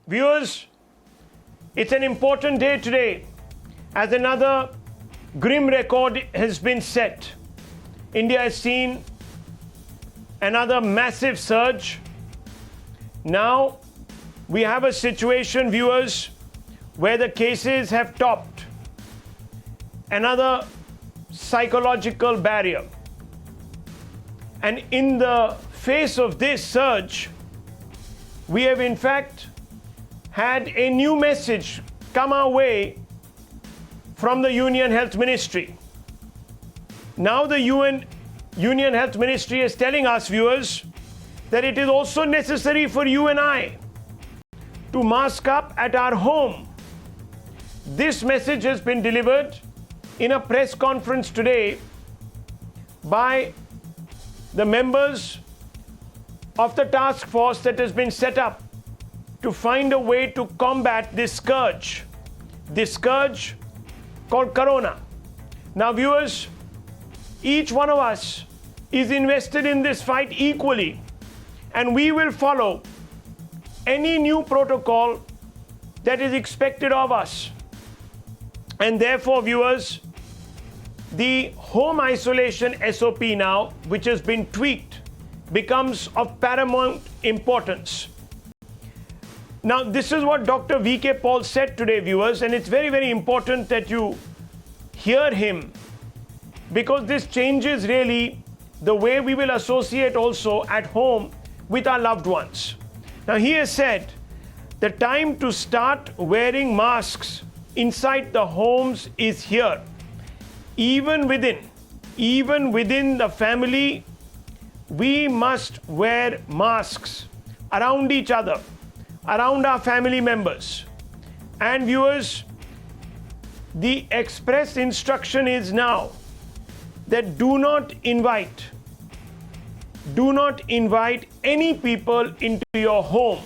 Viewers, it's an important day today as another grim record has been set. India has seen another massive surge. Now we have a situation, viewers, where the cases have topped another psychological barrier. And in the face of this surge, we have in fact had a new message come our way from the Union Health Ministry. Now the Union Health Ministry is telling us, viewers, that it is also necessary for you and I to mask up at our home. This message has been delivered in a press conference today by the members of the task force that has been set up to find a way to combat this scourge called Corona. Now, viewers, each one of us is invested in this fight equally, and we will follow any new protocol that is expected of us. And therefore, viewers, the home isolation SOP now, which has been tweaked, becomes of paramount importance. Now, this is what Dr. V.K. Paul said today, viewers, and it's very, very important that you hear him, because this changes really the way we will associate also at home with our loved ones. Now, he has said the time to start wearing masks inside the homes is here. Even within the family, we must wear masks around each other, around our family members. And viewers, the express instruction is now that do not invite any people into your home,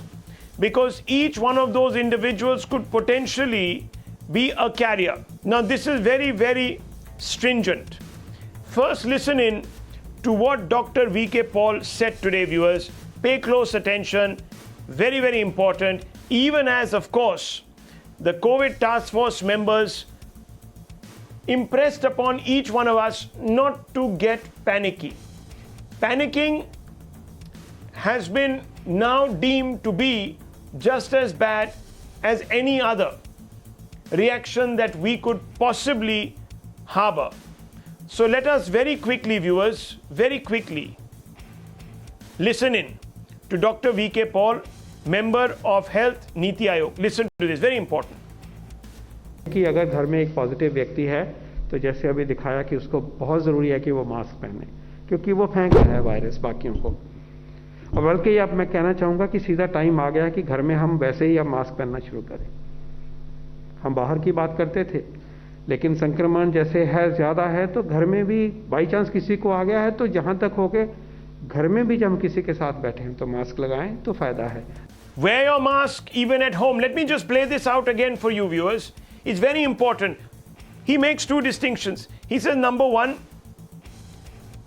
because each one of those individuals could potentially be a carrier. Now, this is very, very stringent. First, listen in to what Dr. V.K. Paul said today, viewers. Pay close attention. Very, very important. Even as, of course, the COVID task force members impressed upon each one of us not to get panicky. Panicking has been now deemed to be just as bad as any other reaction that we could possibly harbor. So let us very quickly, viewers, very quickly listen in to Dr. V.K. Paul, member of Health Niti Aayog. Listen to this, very important. कि अगर घर में एक positive व्यक्ति है तो जैसे अभी दिखाया कि उसको बहुत ज़रूरी है कि वो मास्क पहने, क्योंकि वो फेंक रहा है वायरस बाकियों को। और बल्कि अब मैं कहना चाहूँगा कि सीधा टाइम आ गया कि घर में हम वैसे ही अब मास्क पहनना शुरू करें। हम बाहर की बात करते थे, लेकिन संक्रमण जैसे है ज़्यादा है तो घर में भी बाई चांस किसी को आ गया है तो जहाँ तक हो के घर में भी जब हम किसी के साथ बैठे हैं तो मास्क लगाएं तो फ़ायदा है। Wear your mask even at home. Let me just play this out again for you, viewers. It's very important. He makes two distinctions. He says, number one,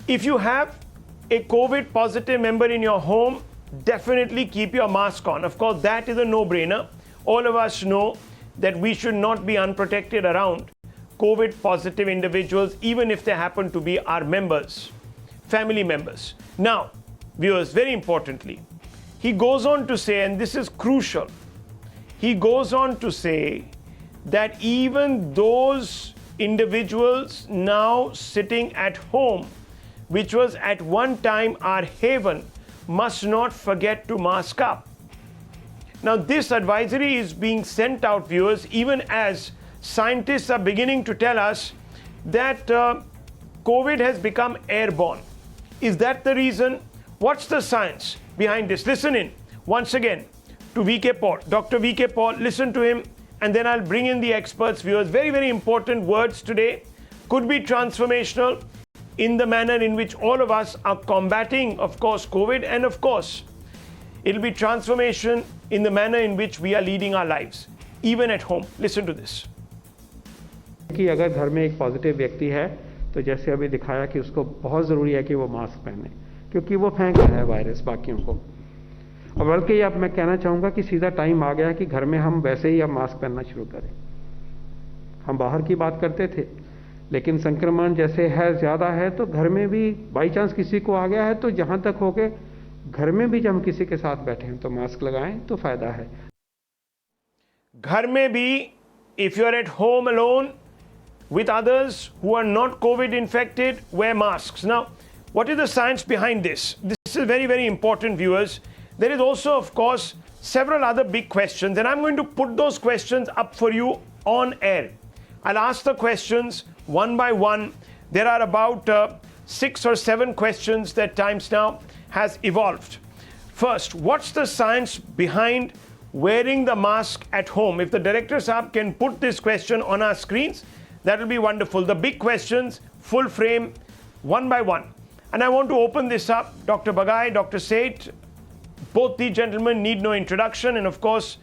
if you have a COVID positive member in your home, definitely keep your mask on. Of course, that is a no-brainer. All of us know that we should not be unprotected around COVID positive individuals, even if they happen to be our members, family members. Now, viewers, very importantly, he goes on to say, and this is crucial, he goes on to say that even those individuals now sitting at home, which was at one time our haven, must not forget to mask up. Now, this advisory is being sent out, viewers, even as scientists are beginning to tell us that COVID has become airborne. Is that the reason? What's the science behind this? Listen in once again to V.K. Paul, Dr. V.K. Paul. Listen to him, and then I'll bring in the experts, viewers. Very, very important words today. Could be transformational in the manner in which all of us are combating, of course, COVID, and of course, it'll be transformation in the manner in which we are leading our lives, even at home. Listen to this. कि अगर घर में एक positive व्यक्ति है तो जैसे अभी दिखाया कि उसको बहुत ज़रूरी है कि वो मास्क पहने, क्योंकि वो फेंक रहा है वायरस बाकियों को। और बल्कि अब मैं कहना चाहूँगा कि सीधा टाइम आ गया कि घर में हम वैसे ही अब मास्क पहनना शुरू करें। हम बाहर की बात करते थे, लेकिन संक्रमण जैसे है ज़्यादा है तो घर में भी बाई चांस किसी को आ गया है तो जहाँ तक हो गए घर में भी जब हम किसी के साथ बैठे हैं तो मास्क लगाएं तो फ़ायदा है। घर में भी, if you are at home alone with others who are not COVID infected, wear masks. Now, what is the science behind this? This is very, very important, viewers. There is also, of course, several other big questions, and I'm going to put those questions up for you on air. I'll ask the questions one by one. There are about 6 or 7 questions that Times Now has evolved. First, what's the science behind wearing the mask at home? If the director Saab can put this question on our screens, that will be wonderful. The big questions, full frame, one by one. And I want to open this up. Dr. Bagai, Dr. Seth, both the gentlemen need no introduction. And of course,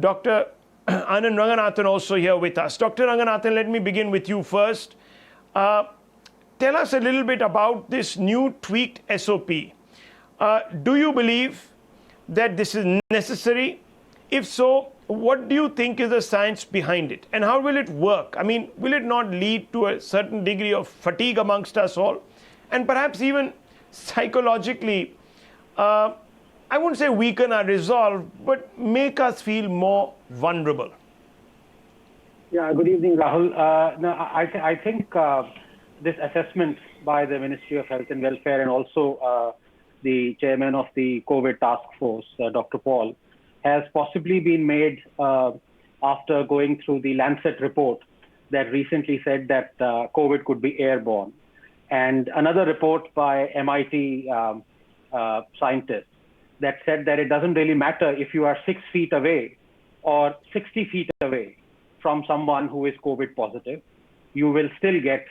Dr. Anand Ranganathan also here with us. Dr. Ranganathan, let me begin with you first. Tell us a little bit about this new tweaked SOP. Do you believe that this is necessary? If so, what do you think is the science behind it? And how will it work? I mean, will it not lead to a certain degree of fatigue amongst us all? And perhaps even psychologically, I wouldn't say weaken our resolve, but make us feel more vulnerable. Yeah, good evening, Rahul. No, I think this assessment by the Ministry of Health and Welfare and also the chairman of the COVID task force, Dr. Paul, has possibly been made after going through the Lancet report that recently said that COVID could be airborne. And another report by MIT scientists that said that it doesn't really matter if you are 6 feet away or 60 feet away from someone who is COVID positive, you will still get,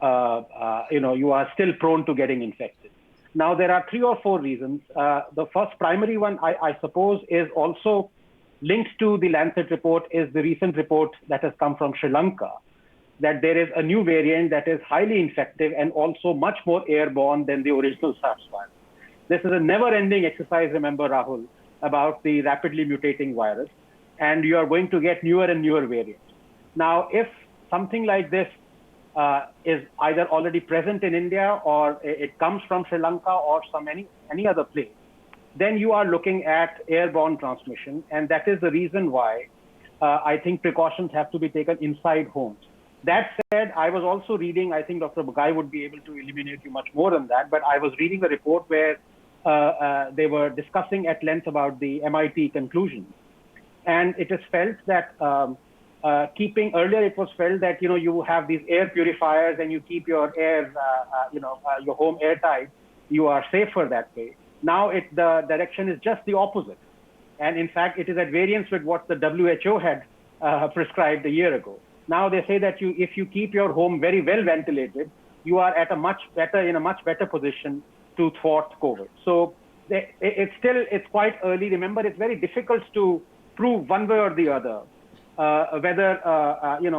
you are still prone to getting infected. Now, there are 3 or 4 reasons. The first primary one, I suppose, is also linked to the Lancet report, is the recent report that has come from Sri Lanka, that there is a new variant that is highly infective and also much more airborne than the original SARS virus. This is a never-ending exercise, remember, Rahul, about the rapidly mutating virus, and you are going to get newer and newer variants. Now, if something like this is either already present in India or it comes from Sri Lanka or any other place, then you are looking at airborne transmission, and that is the reason why I think precautions have to be taken inside homes. That said, I was also reading, I think Dr. Bagai would be able to illuminate you much more on that, but I was reading a report where they were discussing at length about the MIT conclusions. And it is felt that earlier it was felt that, you have these air purifiers and you keep your air, your home airtight, you are safer that way. Now the direction is just the opposite. And in fact, it is at variance with what the WHO had prescribed a year ago. Now they say that if you keep your home very well ventilated, you are in a much better position to thwart COVID. So it's quite early. Remember, it's very difficult to prove one way or the other whether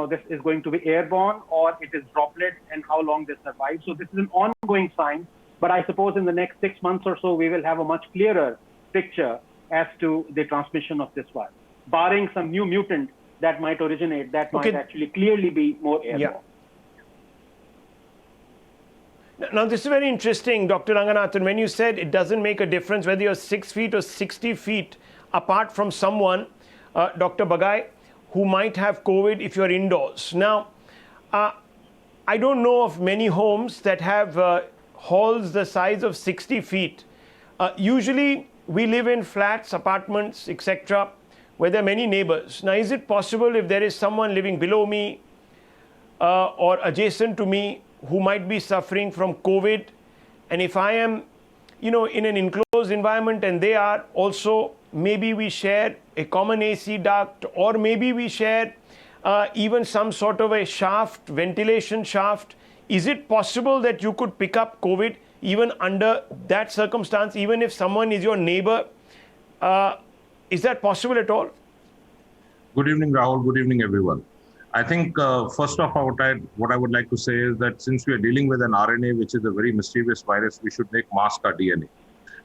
this is going to be airborne or it is droplet and how long they survive. So this is an ongoing science. But I suppose in the next 6 months or so, we will have a much clearer picture as to the transmission of this virus, barring some new mutant that might originate, that might actually clearly be more airborne. Yeah. Now, this is very interesting, Dr. Ranganathan, when you said it doesn't make a difference whether you're 6 feet or 60 feet apart from someone, Dr. Bagai, who might have COVID if you're indoors. Now, I don't know of many homes that have halls the size of 60 feet. Usually, we live in flats, apartments, etc., where there are many neighbors. Now, is it possible if there is someone living below me or adjacent to me who might be suffering from COVID, and if I am, in an enclosed environment and they are also, maybe we share a common AC duct, or maybe we share even some sort of a shaft, ventilation shaft. Is it possible that you could pick up COVID even under that circumstance, even if someone is your neighbor? Is that possible at all? Good evening, Rahul. Good evening, everyone. I think first off, what I would like to say is that since we are dealing with an RNA, which is a very mischievous virus, we should make mask our DNA.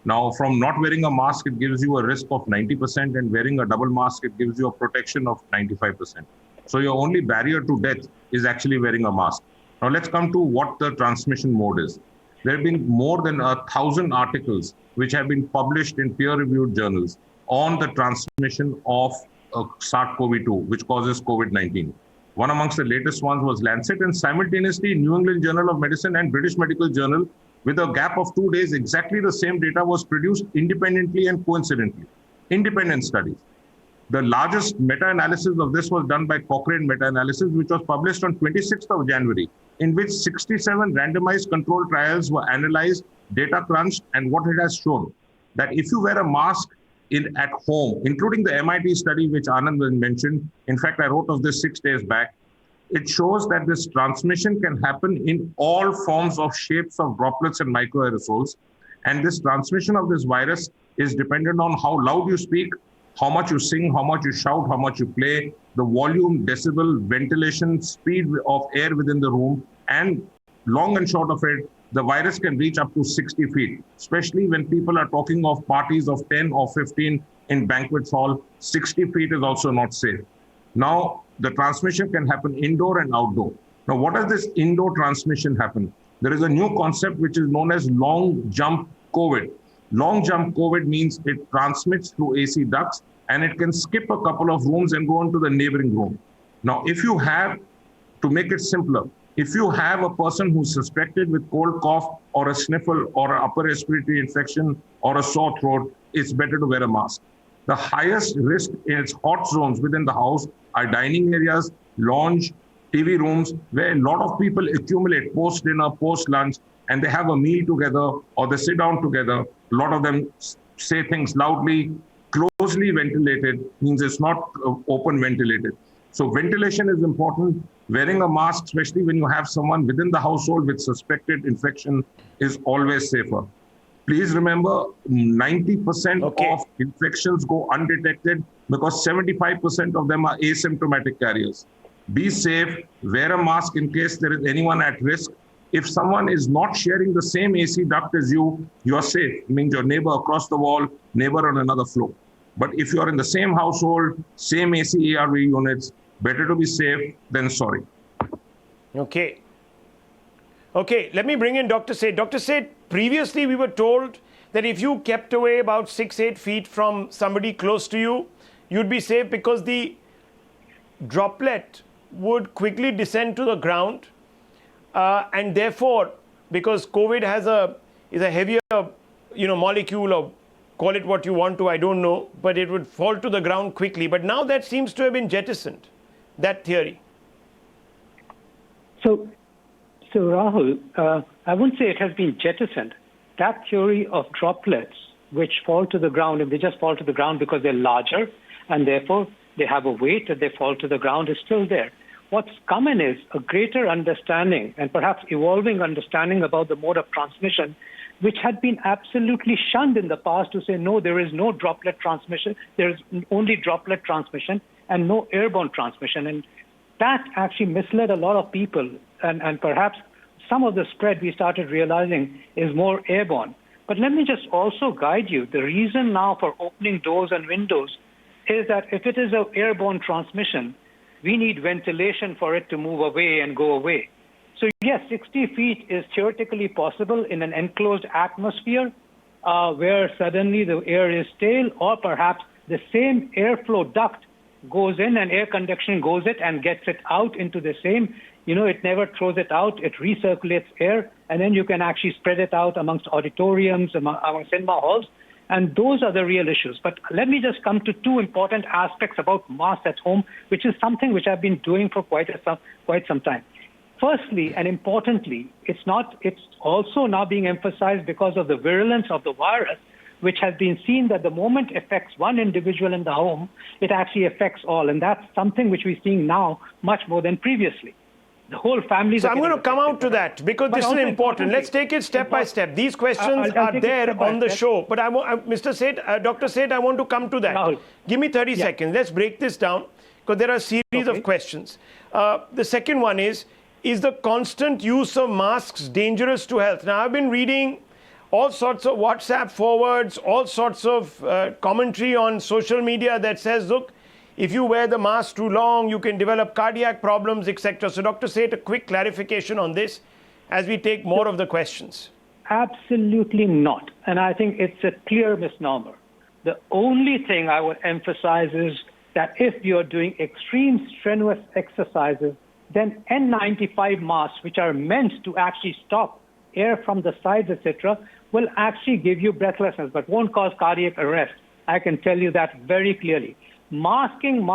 Now, from not wearing a mask, it gives you a risk of 90%, and wearing a double mask, it gives you a protection of 95%. So your only barrier to death is actually wearing a mask. Now, let's come to what the transmission mode is. There have been more than 1,000 articles which have been published in peer-reviewed journals on the transmission of SARS-CoV-2, which causes COVID-19. One amongst the latest ones was Lancet, and simultaneously New England Journal of Medicine and British Medical Journal, with a gap of 2 days, exactly the same data was produced independently and coincidentally. Independent studies. The largest meta-analysis of this was done by Cochrane meta-analysis, which was published on 26th of January, in which 67 randomized controlled trials were analyzed, data crunched, and what it has shown, that if you wear a mask at home, including the MIT study, which Anand mentioned, in fact, I wrote of this 6 days back, it shows that this transmission can happen in all forms of shapes of droplets and microaerosols. And this transmission of this virus is dependent on how loud you speak, how much you sing, how much you shout, how much you play, the volume, decibel, ventilation, speed of air within the room, and long and short of it, the virus can reach up to 60 feet, especially when people are talking of parties of 10 or 15 in banquet hall. 60 feet is also not safe. Now, the transmission can happen indoor and outdoor. Now, what does this indoor transmission happen? There is a new concept which is known as long jump COVID. Long jump COVID means it transmits through AC ducts, and it can skip a couple of rooms and go into the neighboring room. Now, if you have, to make it simpler, if you have a person who's suspected with cold cough or a sniffle or an upper respiratory infection or a sore throat, it's better to wear a mask. The highest risk in its hot zones within the house are dining areas, lounge, TV rooms, where a lot of people accumulate post-dinner, post-lunch, and they have a meal together or they sit down together. A lot of them say things loudly. Closely ventilated means it's not open ventilated. So ventilation is important. Wearing a mask, especially when you have someone within the household with suspected infection, is always safer. Please remember, 90% of infections go undetected because 75% of them are asymptomatic carriers. Be safe, wear a mask in case there is anyone at risk. If someone is not sharing the same AC duct as you, you're safe. It means your neighbor across the wall, neighbor on another floor. But if you're in the same household, same AC ARV units, better to be safe than sorry. Okay. Okay, let me bring in Dr. Seth. Dr. Seth, previously we were told that if you kept away about 6-8 feet from somebody close to you, you'd be safe because the droplet would quickly descend to the ground, and therefore, because COVID is a heavier molecule, or call it what you want to, I don't know, but it would fall to the ground quickly. But now that seems to have been jettisoned, that theory. So Rahul, I wouldn't say it has been jettisoned. That theory of droplets which fall to the ground, if they just fall to the ground because they're larger and therefore they have a weight that they fall to the ground, is still there. What's come in is a greater understanding and perhaps evolving understanding about the mode of transmission, which had been absolutely shunned in the past, to say, no, there is no droplet transmission, there is only droplet transmission and no airborne transmission. And that actually misled a lot of people. And perhaps some of the spread we started realizing is more airborne. But let me just also guide you. The reason now for opening doors and windows is that if it is an airborne transmission, we need ventilation for it to move away and go away. So yes, 60 feet is theoretically possible in an enclosed atmosphere where suddenly the air is stale, or perhaps the same airflow duct goes in and air conduction goes it and gets it out into the same, it never throws it out, it recirculates air, and then you can actually spread it out amongst auditoriums, among cinema halls, and those are the real issues. But let me just come to two important aspects about masks at home, which is something which I've been doing for quite some time. Firstly, and importantly, it's also now being emphasized because of the virulence of the virus, which has been seen that the moment it affects one individual in the home, it actually affects all. And that's something which we're seeing now much more than previously. The whole family. So I'm going to come out to that because this is important. Let's take it step by step. These questions are there on the show. But Mr. Seth, Dr. Seth, I want to come to that. Rahul. Give me 30 seconds. Let's break this down because there are a series of questions. The second one is the constant use of masks dangerous to health? Now, I've been reading all sorts of WhatsApp forwards, all sorts of commentary on social media that says, look, if you wear the mask too long, you can develop cardiac problems, etc. So Dr. Seth, a quick clarification on this as we take more of the questions. Absolutely not. And I think it's a clear misnomer. The only thing I would emphasize is that if you're doing extreme strenuous exercises, then N95 masks, which are meant to actually stop air from the sides, etc., will actually give you breathlessness, but won't cause cardiac arrest. I can tell you that very clearly. Masking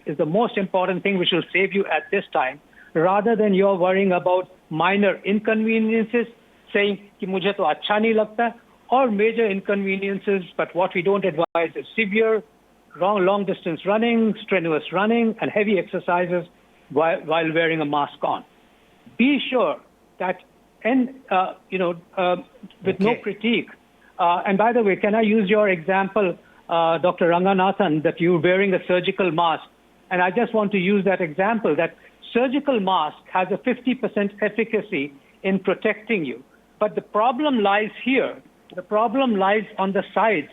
is the most important thing which will save you at this time, rather than you're worrying about minor inconveniences, saying कि मुझे तो अच्छा नहीं लगता, or major inconveniences, but what we don't advise is severe, long distance running, strenuous running, and heavy exercises while wearing a mask on. Be sure that, with no critique. And by the way, can I use your example, Dr. Ranganathan, that you're wearing a surgical mask? And I just want to use that example, that surgical mask has a 50% efficacy in protecting you. But the problem lies here. The problem lies on the sides,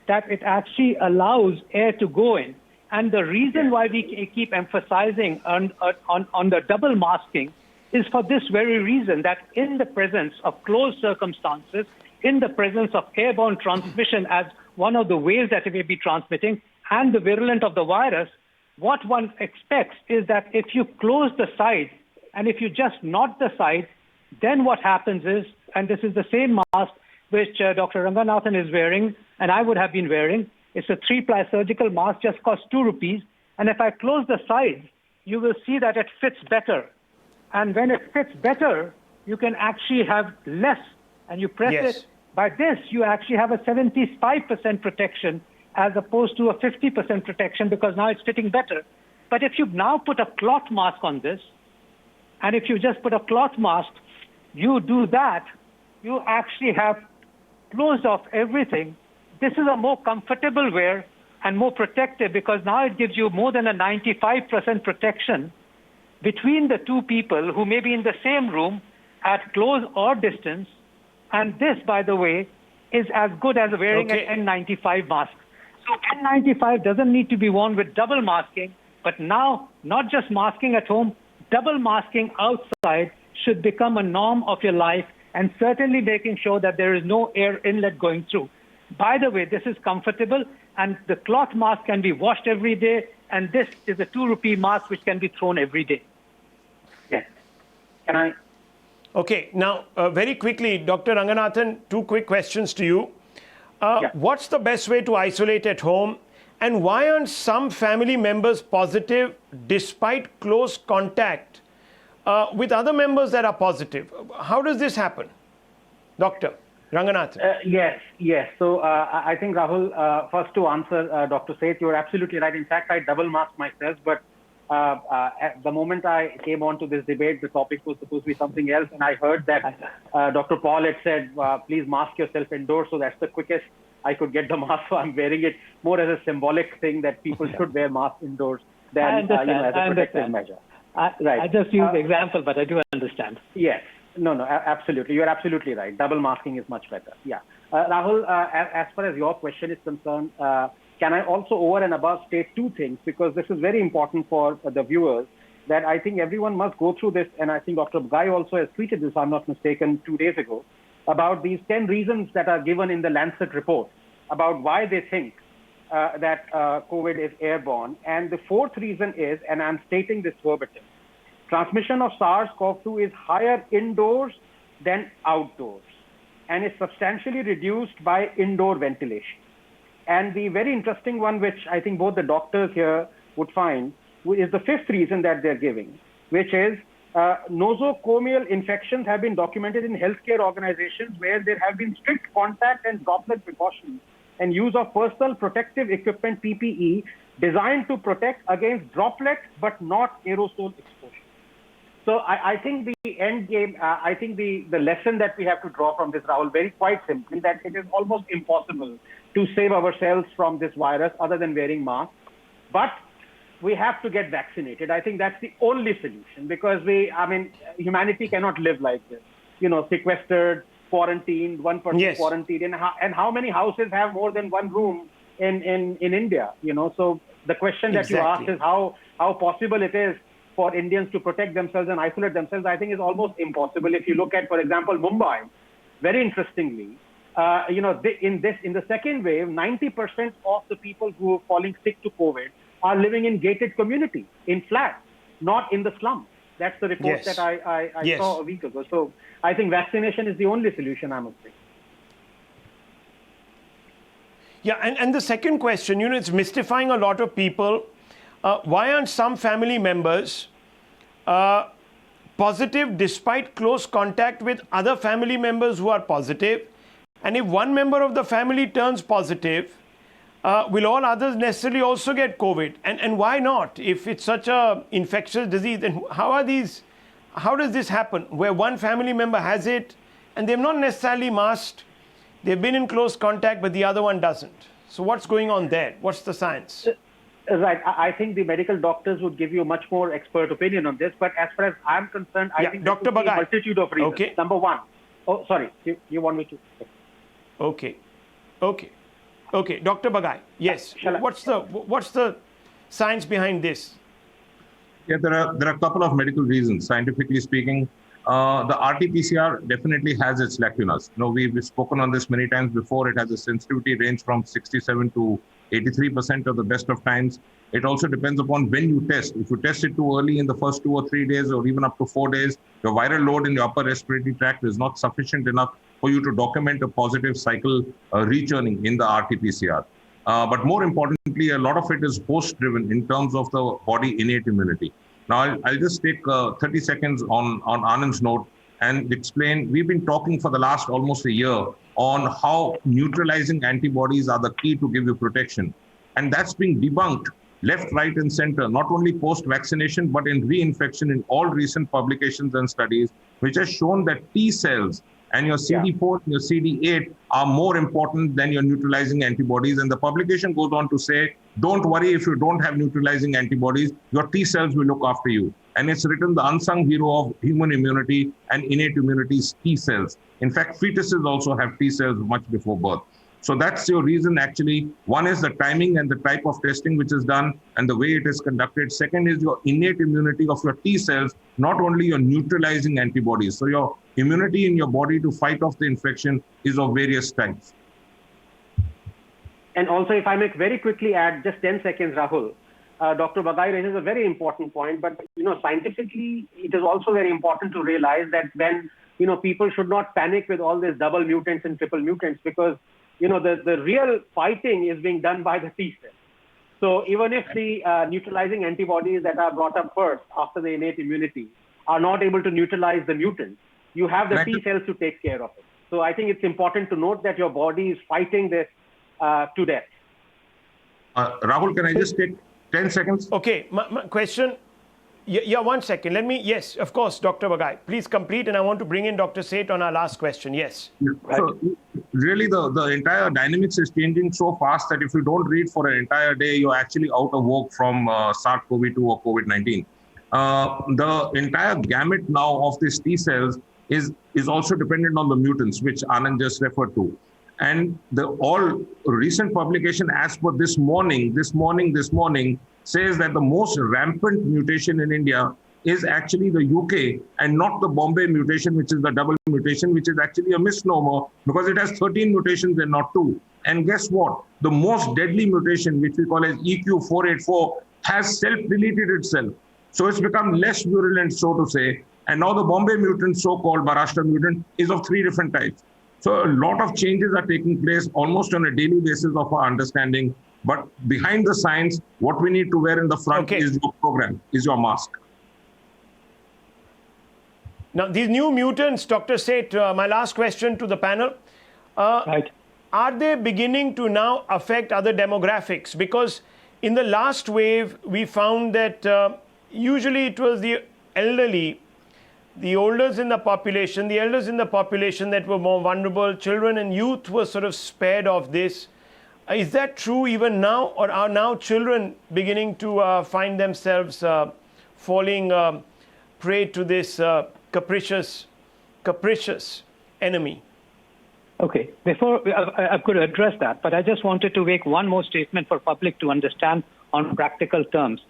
that it actually allows air to go in. And the reason why we keep emphasizing on the double masking is for this very reason, that in the presence of closed circumstances, in the presence of airborne transmission as one of the ways that it may be transmitting, and the virulence of the virus, what one expects is that if you close the sides and if you just knot the sides, then what happens is, and this is the same mask which Dr. Ranganathan is wearing and I would have been wearing, it's a 3-ply surgical mask, just costs 2 rupees. And if I close the sides, you will see that it fits better. And when it fits better, you can actually have less, and you press it. By this, you actually have a 75% protection as opposed to a 50% protection, because now it's fitting better. But if you now put a cloth mask on this, and if you just put a cloth mask, you do that, you actually have closed off everything. This is a more comfortable wear and more protective, because now it gives you more than a 95% protection between the two people who may be in the same room at close or distance. And this, by the way, is as good as wearing an N95 mask. So N95 doesn't need to be worn with double masking, but now not just masking at home, double masking outside should become a norm of your life, and certainly making sure that there is no air inlet going through. By the way, this is comfortable, and the cloth mask can be washed every day, and this is a 2 rupee mask which can be thrown every day. Yes. Can I? Okay, now very quickly, Dr. Ranganathan, 2 quick questions to you. What's the best way to isolate at home, and why aren't some family members positive despite close contact with other members that are positive? How does this happen? Dr. Ranganathan. Yes. So I think, Rahul, first to answer Dr. Seth, you're absolutely right. In fact, I double masked myself, but at the moment I came on to this debate, the topic was supposed to be something else, and I heard that Dr. Paul had said, please mask yourself indoors, so that's the quickest I could get the mask, so I'm wearing it more as a symbolic thing that people should wear masks indoors than as a protective measure. I just used the example, but I do understand. Yes. No, absolutely. You're absolutely right. Double masking is much better. Yeah. Rahul, as far as your question is concerned, can I also over and above state 2 things, because this is very important for the viewers, that I think everyone must go through this, and I think Dr. Bagai also has tweeted this, if I'm not mistaken, 2 days ago, about these 10 reasons that are given in the Lancet report about why they think that COVID is airborne. And the 4th reason is, and I'm stating this verbatim, transmission of SARS-CoV-2 is higher indoors than outdoors and is substantially reduced by indoor ventilation. And the very interesting one, which I think both the doctors here would find, is the 5th reason that they're giving, which is nosocomial infections have been documented in healthcare organizations where there have been strict contact and droplet precautions and use of personal protective equipment, PPE, designed to protect against droplets but not aerosol exposure. So I think the end game, I think the lesson that we have to draw from this, Rahul, very quite simply, that it is almost impossible to save ourselves from this virus other than wearing masks. But we have to get vaccinated. I think that's the only solution, because humanity cannot live like this, sequestered quarantined, one person Yes. quarantined, and how many houses have more than one room in India? So the question that you asked Exactly. is how possible it is for Indians to protect themselves and isolate themselves. I think is almost impossible. If you look at, for example, Mumbai, very interestingly, in the second wave, 90% of the people who are falling sick to COVID are living in gated community, in flats, not in the slums. That's the report Yes. that I Yes. saw a week ago. So I think vaccination is the only solution, I must say. Yeah, and the second question, it's mystifying a lot of people. Why aren't some family members positive despite close contact with other family members who are positive? And if one member of the family turns positive, will all others necessarily also get COVID? And why not? If it's such a infectious disease, then how does this happen? Where one family member has it and they're not necessarily masked, they've been in close contact, but the other one doesn't. So what's going on there? What's the science? Right. I think the medical doctors would give you a much more expert opinion on this. But as far as I'm concerned, I think Dr. there could be a Bagai. multitude of reasons. Okay. Number one. Oh, sorry. You want me to? Okay. Dr. Bagai, yes. Shall I- What's the science behind this? Yeah, there are a couple of medical reasons. Scientifically speaking, the RT-PCR definitely has its lacunas. We've spoken on this many times before. It has a sensitivity range from 67 to 83% of the best of times. It also depends upon when you test. If you test it too early in the first 2 or 3 days, or even up to 4 days, your viral load in your upper respiratory tract is not sufficient enough for you to document a positive cycle rechurning in the RT-PCR. But more importantly, a lot of it is host-driven in terms of the body innate immunity. Now, I'll just take 30 seconds on Anand's note and explain. We've been talking for the last almost a year on how neutralizing antibodies are the key to give you protection. And that's being debunked left, right, and center, not only post-vaccination, but in reinfection in all recent publications and studies, which has shown that T cells and your CD4 and your CD8 are more important than your neutralizing antibodies. And the publication goes on to say, don't worry if you don't have neutralizing antibodies, your T cells will look after you. And it's written the unsung hero of human immunity and innate immunity is T cells. In fact, fetuses also have T cells much before birth. So that's your reason, actually. One is the timing and the type of testing which is done and the way it is conducted. Second is your innate immunity of your T cells, not only your neutralizing antibodies. So your immunity in your body to fight off the infection is of various types. And also, if I may very quickly add just 10 seconds, Rahul, Dr. Bagai raises a very important point, but scientifically, it is also very important to realize that when people should not panic with all these double mutants and triple mutants, because the real fighting is being done by the T cells. So even if the neutralizing antibodies that are brought up first after the innate immunity are not able to neutralize the mutants, you have the T cells to take care of it. So I think it's important to note that your body is fighting this to death. Rahul, can I just take 10 seconds? Okay, my question. Yeah, 1 second. Yes, of course, Dr. Bagai. Please complete, and I want to bring in Dr. Seth on our last question. Yes. Right. So really, the entire dynamics is changing so fast that if you don't read for an entire day, you're actually out of work from SARS-CoV-2 or COVID-19. The entire gamut now of these T cells is also dependent on the mutants, which Anand just referred to. And the all recent publication as per this morning, says that the most rampant mutation in India is actually the UK and not the Bombay mutation, which is the double mutation, which is actually a misnomer because it has 13 mutations and not 2. And guess what? The most deadly mutation, which we call as EQ484, has self-deleted itself. So it's become less virulent, so to say. And now the Bombay mutant, so-called Maharashtra mutant, is of 3 different types. So a lot of changes are taking place almost on a daily basis of our understanding. But behind the science, what we need to wear in the front is your program, is your mask. Now, these new mutants, Dr. Seth, my last question to the panel. Right. Are they beginning to now affect other demographics? Because in the last wave, we found that usually it was the elderly, the elders in the population that were more vulnerable. Children and youth were sort of spared of this. Is that true even now, or are now children beginning to find themselves falling prey to this capricious enemy? Okay, before I could address that, but I just wanted to make one more statement for public to understand on practical terms.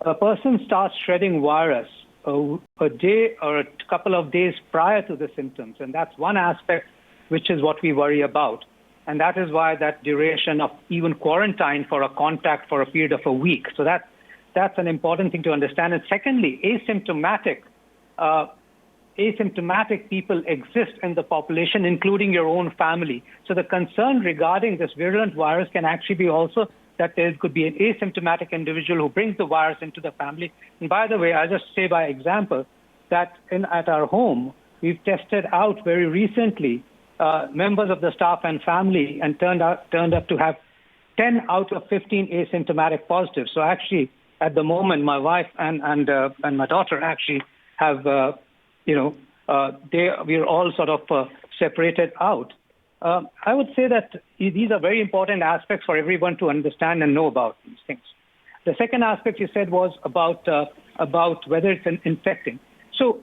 A person starts shedding virus a day or a couple of days prior to the symptoms, and that's one aspect which is what we worry about. And that is why that duration of even quarantine for a contact for a period of a week. So that's an important thing to understand. And secondly, asymptomatic people exist in the population, including your own family. So the concern regarding this virulent virus can actually be also that there could be an asymptomatic individual who brings the virus into the family. And by the way, I'll just say by example that at our home, we've tested out very recently members of the staff and family and turned up to have 10 out of 15 asymptomatic positives. So actually, at the moment, my wife and my daughter actually have, we are all sort of separated out. I would say that these are very important aspects for everyone to understand and know about these things. The second aspect you said was about whether it's infecting. So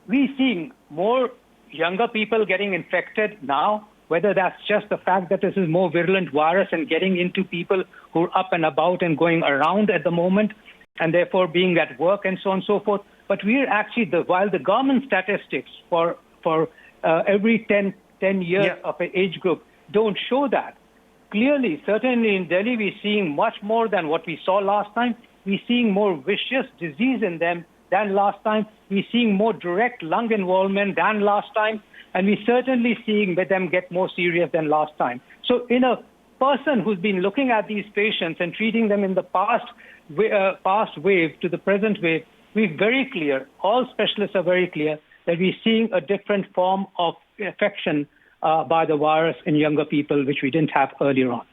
we're seeing more younger people getting infected now, whether that's just the fact that this is more virulent virus and getting into people who are up and about and going around at the moment, and therefore being at work and so on and so forth. But we're actually, while the government statistics for every 10 years of an age group don't show that, clearly, certainly in Delhi, we're seeing much more than what we saw last time. We're seeing more vicious disease in them than last time. We're seeing more direct lung involvement than last time. And we're certainly seeing them get more serious than last time. So in a person who's been looking at these patients and treating them in the past wave to the present wave, we're very clear, all specialists are very clear, that we're seeing a different form of infection by the virus in younger people, which we didn't have earlier on.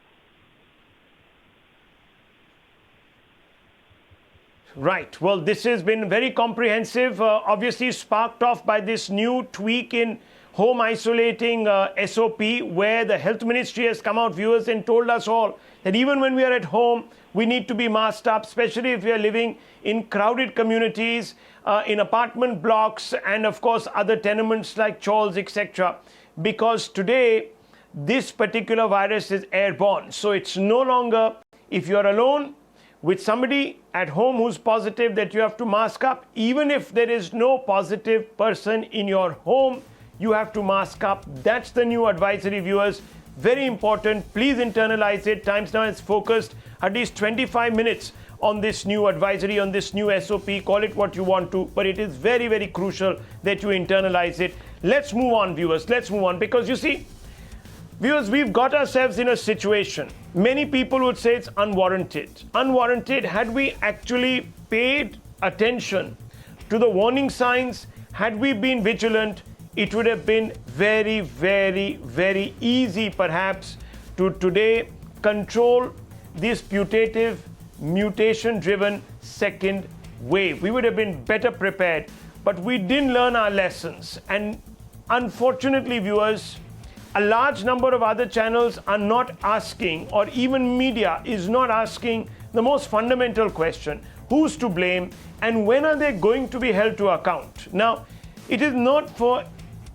Right. Well, this has been very comprehensive, obviously sparked off by this new tweak in home isolating SOP, where the health ministry has come out, viewers, and told us all that even when we are at home, we need to be masked up, especially if we are living in crowded communities, in apartment blocks, and of course other tenements like chawls, etc. Because today, this particular virus is airborne. So it's no longer, if you're alone with somebody at home who's positive, that you have to mask up. Even if there is no positive person in your home, you have to mask up. That's the new advisory, viewers. Very important. Please internalize it. Times Now has focused at least 25 minutes on this new advisory, on this new SOP. Call it what you want to, but it is very, very crucial that you internalize it. Let's move on, viewers. Let's move on, because you see, viewers, we've got ourselves in a situation. Many people would say it's unwarranted. Unwarranted, had we actually paid attention to the warning signs, had we been vigilant, it would have been very, very, very easy perhaps to today control this putative, mutation-driven second wave. We would have been better prepared, but we didn't learn our lessons. And unfortunately, viewers, a large number of other channels are not asking, or even media is not asking, the most fundamental question: who's to blame and when are they going to be held to account? Now, it is not for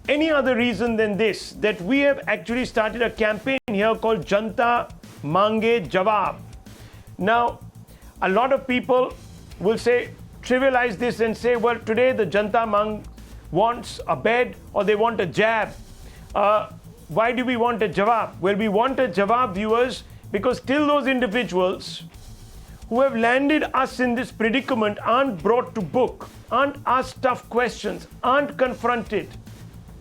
any other reason than this that we have actually started a campaign here called Janta Mange Jawab. Now, a lot of people will say, trivialize this and say, well, today the Janta wants a bed or they want a jab. Why do we want a jawab? Well, we want a jawab, viewers, because till those individuals who have landed us in this predicament aren't brought to book, aren't asked tough questions, aren't confronted,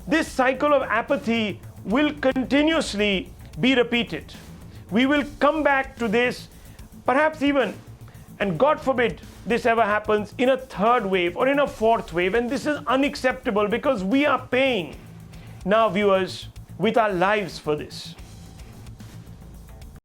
this cycle of apathy will continuously be repeated. We will come back to this, perhaps even, and God forbid this ever happens, in a third wave or in a fourth wave. And this is unacceptable because we are paying now, viewers, with our lives for this.